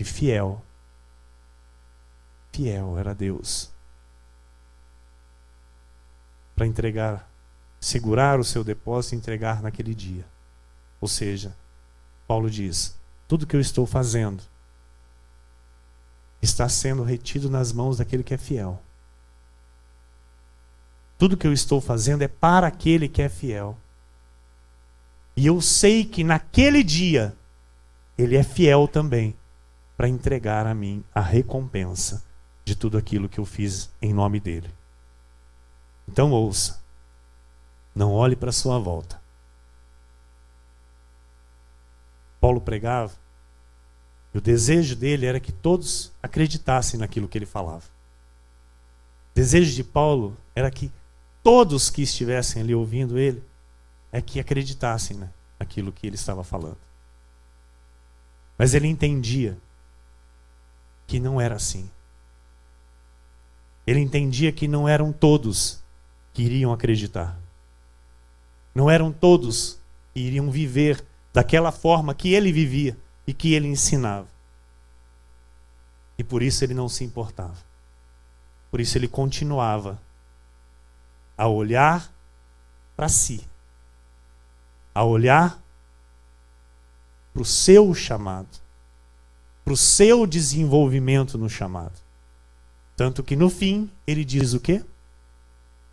e fiel fiel era Deus para entregar, segurar o seu depósito e entregar naquele dia. Ou seja, Paulo diz: tudo que eu estou fazendo está sendo retido nas mãos daquele que é fiel. Tudo que eu estou fazendo é para aquele que é fiel. E eu sei que naquele dia ele é fiel também para entregar a mim a recompensa de tudo aquilo que eu fiz em nome dele. Então ouça, não olhe para a sua volta. Paulo pregava, e o desejo dele era que todos acreditassem naquilo que ele falava. O desejo de Paulo era que todos que estivessem ali ouvindo ele, é que acreditassem naquilo que ele estava falando. Mas ele entendia que não era assim. Ele entendia que não eram todos que iriam acreditar. Não eram todos que iriam viver daquela forma que ele vivia e que ele ensinava. E por isso ele não se importava. Por isso ele continuava a olhar para si, a olhar para o seu chamado, para o seu desenvolvimento no chamado. Tanto que no fim ele diz o quê?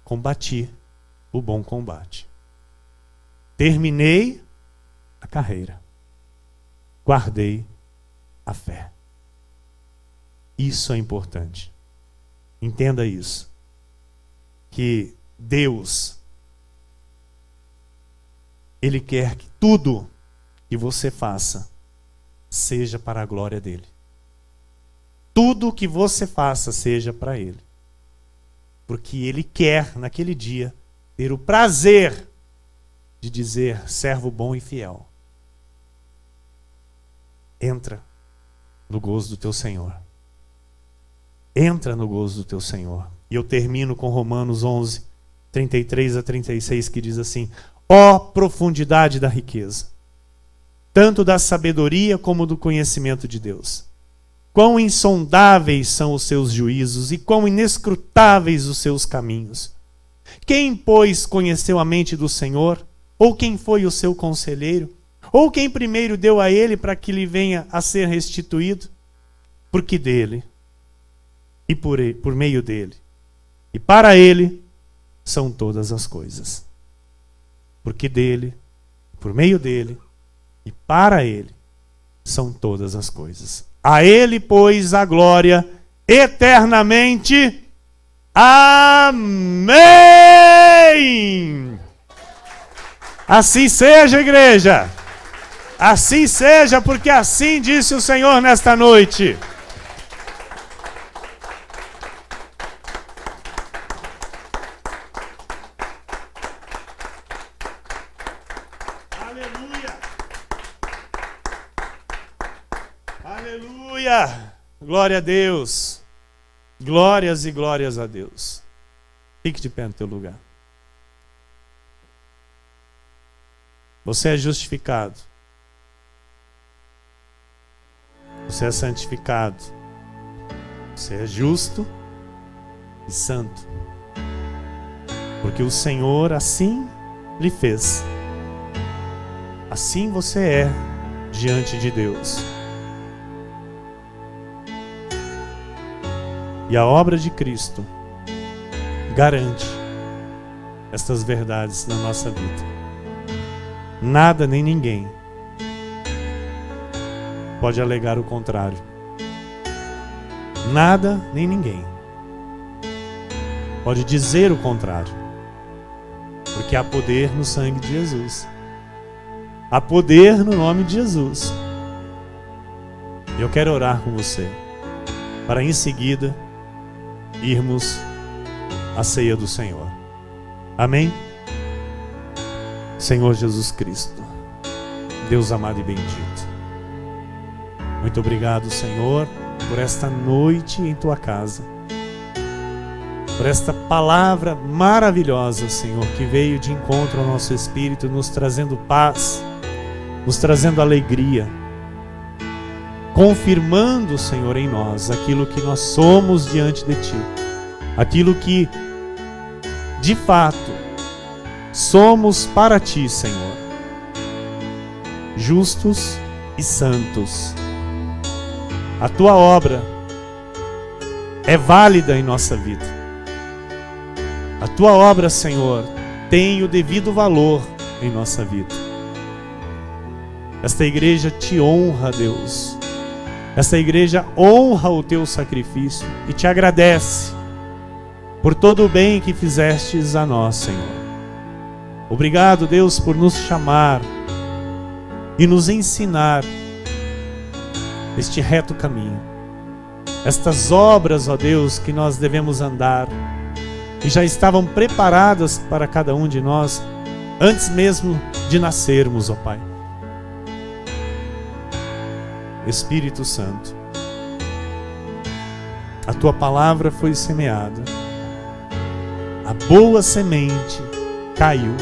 Combati o bom combate. Terminei a carreira. Guardei a fé. Isso é importante. Entenda isso. Que Deus, Ele quer que tudo que você faça seja para a glória dEle. Tudo que você faça seja para Ele. Porque Ele quer, naquele dia, ter o prazer de dizer: servo bom e fiel, entra no gozo do teu Senhor. Entra no gozo do teu Senhor. E eu termino com Romanos 11, 33 a 36, que diz assim: ó profundidade da riqueza, tanto da sabedoria como do conhecimento de Deus. Quão insondáveis são os seus juízos e quão inescrutáveis os seus caminhos. Quem, pois, conheceu a mente do Senhor? Ou quem foi o seu conselheiro? Ou quem primeiro deu a ele para que lhe venha a ser restituído? Porque dele, e por meio dele, e para ele, são todas as coisas. Porque dele, por meio dele, e para ele, são todas as coisas. A ele, pois, a glória eternamente. Amém! Assim seja, igreja. Assim seja, porque assim disse o Senhor nesta noite. Aleluia! Aleluia! Glória a Deus. Glórias e glórias a Deus. Fique de pé no teu lugar. Você é justificado. Você é santificado. Você é justo e santo. Porque o Senhor assim lhe fez. Assim você é diante de Deus. E a obra de Cristo garante estas verdades na nossa vida. Nada nem ninguém pode alegar o contrário. Nada nem ninguém pode dizer o contrário. Porque há poder no sangue de Jesus. Há poder no nome de Jesus. E eu quero orar com você, para em seguida irmos à ceia do Senhor. Amém? Senhor Jesus Cristo, Deus amado e bendito, muito obrigado, Senhor, por esta noite em tua casa, por esta palavra maravilhosa, Senhor, que veio de encontro ao nosso espírito, nos trazendo paz, nos trazendo alegria, confirmando, Senhor, em nós aquilo que nós somos diante de Ti, aquilo que de fato somos para Ti, Senhor, justos e santos. A Tua obra é válida em nossa vida. A Tua obra, Senhor, tem o devido valor em nossa vida. Esta igreja Te honra, Deus. Esta igreja honra o Teu sacrifício e Te agradece por todo o bem que fizestes a nós, Senhor. Obrigado, Deus, por nos chamar e nos ensinar este reto caminho. Estas obras, ó Deus, que nós devemos andar e já estavam preparadas para cada um de nós antes mesmo de nascermos, ó Pai. Espírito Santo, a Tua palavra foi semeada, a boa semente caiu,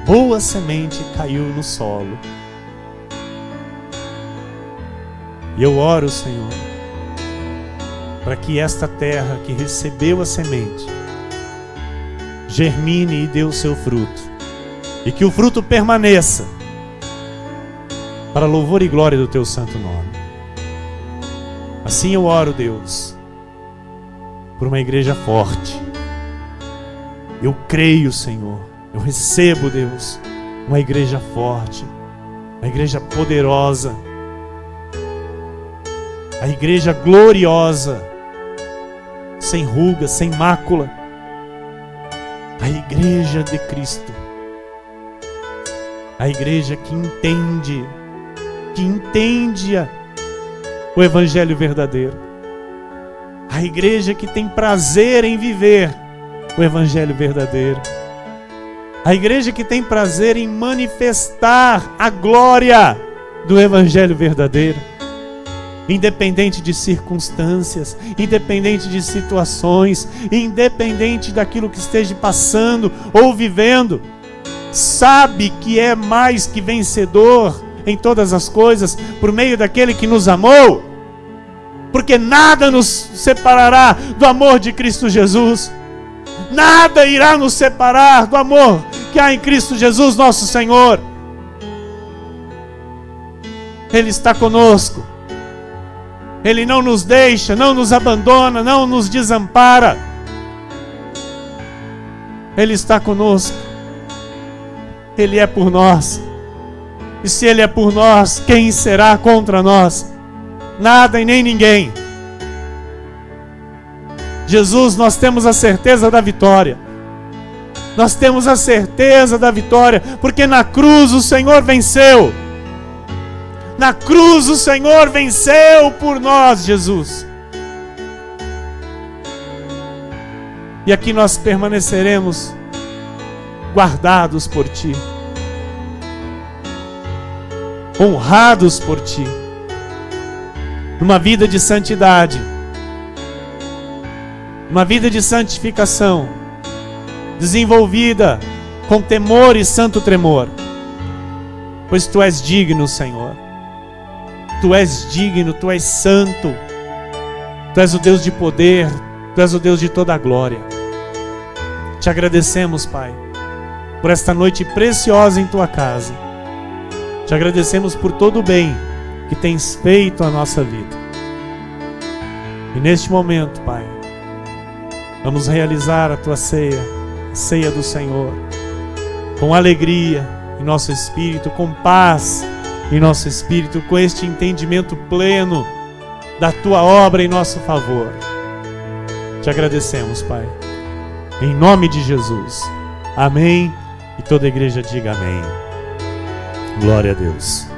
a boa semente caiu no solo. E eu oro, Senhor, para que esta terra que recebeu a semente germine e dê o seu fruto, e que o fruto permaneça para louvor e glória do Teu santo nome. Assim eu oro, Deus, por uma igreja forte. Eu creio, Senhor, eu recebo, Deus, uma igreja forte, uma igreja poderosa, a igreja gloriosa, sem ruga, sem mácula, a igreja de Cristo, a igreja que entende o evangelho verdadeiro, a igreja que tem prazer em viver o evangelho verdadeiro, a igreja que tem prazer em manifestar a glória do evangelho verdadeiro, independente de circunstâncias, independente de situações, independente daquilo que esteja passando ou vivendo, sabe que é mais que vencedor em todas as coisas por meio daquele que nos amou, porque nada nos separará do amor de Cristo Jesus, nada irá nos separar do amor que há em Cristo Jesus nosso Senhor. Ele está conosco, Ele não nos deixa, não nos abandona, não nos desampara. Ele está conosco, Ele é por nós. E se Ele é por nós, quem será contra nós? Nada e nem ninguém. Jesus, nós temos a certeza da vitória. Nós temos a certeza da vitória, porque na cruz o Senhor venceu. Na cruz o Senhor venceu por nós, Jesus. E aqui nós permaneceremos guardados por Ti, honrados por Ti, numa vida de santidade, uma vida de santificação, desenvolvida com temor e santo tremor, pois Tu és digno, Senhor. Tu és digno, Tu és santo, Tu és o Deus de poder, Tu és o Deus de toda a glória. Te agradecemos, Pai, por esta noite preciosa em Tua casa. Te agradecemos por todo o bem que Tens feito à nossa vida. E neste momento, Pai, vamos realizar a Tua ceia, a ceia do Senhor, com alegria em nosso espírito, com paz em nosso espírito, com este entendimento pleno da Tua obra em nosso favor. Te agradecemos, Pai, em nome de Jesus. Amém. E toda a igreja diga amém. Glória a Deus.